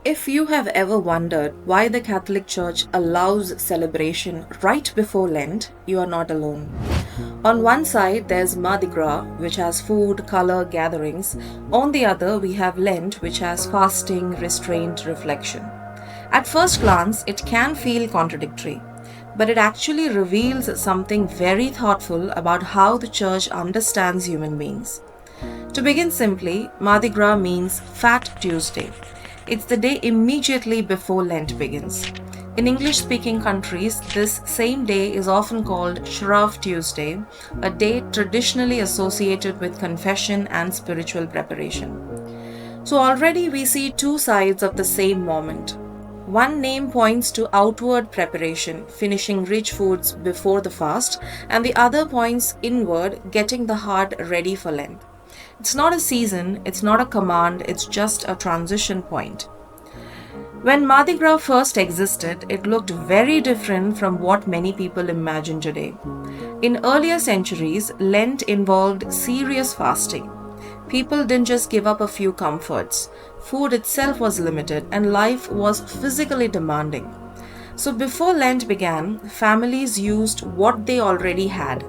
If you have ever wondered why the Catholic Church allows celebration right before Lent, you are not alone. On one side, there's Mardi Gras, which has food, color, gatherings. On the other, we have Lent, which has fasting, restraint, reflection. At first glance, it can feel contradictory, but it actually reveals something very thoughtful about how the Church understands human beings. To begin simply, Mardi Gras means Fat Tuesday. It's the day immediately before Lent begins. In English-speaking countries, this same day is often called Shrove Tuesday, a day traditionally associated with confession and spiritual preparation. So already we see two sides of the same moment. One name points to outward preparation, finishing rich foods before the fast, and the other points inward, getting the heart ready for Lent. It's not a season, it's not a command, it's just a transition point. When Mardi Gras first existed, it looked very different from what many people imagine today. In earlier centuries, Lent involved serious fasting. People didn't just give up a few comforts. Food itself was limited and life was physically demanding. So before Lent began, families used what they already had.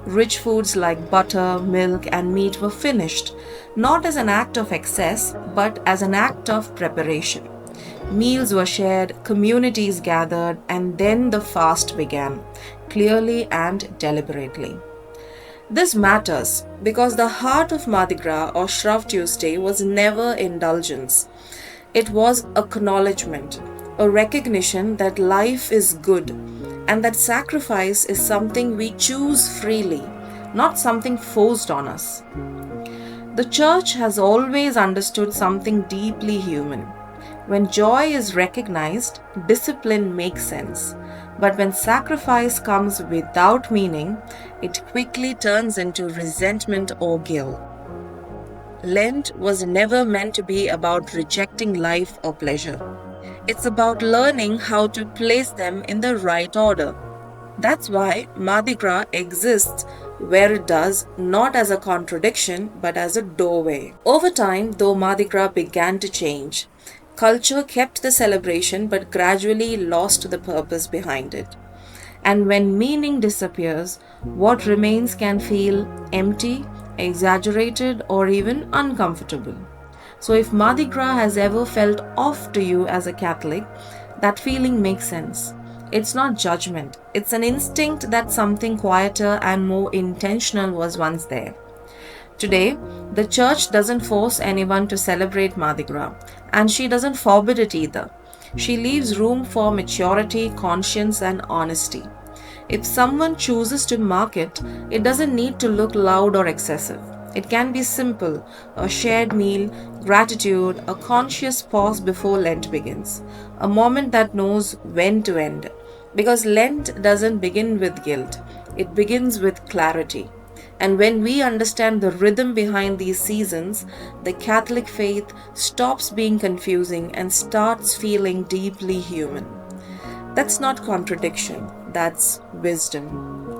Rich foods like butter, milk, and meat were finished, not as an act of excess, but as an act of preparation. Meals were shared, communities gathered, and then the fast began, clearly and deliberately. This matters because the heart of Mardi Gras or Shrove Tuesday was never indulgence. It was acknowledgement, a recognition that life is good and that sacrifice is something we choose freely, not something forced on us. The Church has always understood something deeply human. When joy is recognized, discipline makes sense. But when sacrifice comes without meaning, it quickly turns into resentment or guilt. Lent was never meant to be about rejecting life or pleasure. It's about learning how to place them in the right order. That's why Mardi Gras exists where it does, not as a contradiction, but as a doorway. Over time, though Mardi Gras began to change, culture kept the celebration but gradually lost the purpose behind it. And when meaning disappears, what remains can feel empty, exaggerated, or even uncomfortable. So if Mardi Gras has ever felt off to you as a Catholic, that feeling makes sense. It's not judgment, it's an instinct that something quieter and more intentional was once there. Today, the Church doesn't force anyone to celebrate Mardi Gras, and she doesn't forbid it either. She leaves room for maturity, conscience, and honesty. If someone chooses to mark it, it doesn't need to look loud or excessive. It can be simple, a shared meal, gratitude, a conscious pause before Lent begins, a moment that knows when to end. Because Lent doesn't begin with guilt, it begins with clarity. And when we understand the rhythm behind these seasons, the Catholic faith stops being confusing and starts feeling deeply human. That's not contradiction, that's wisdom.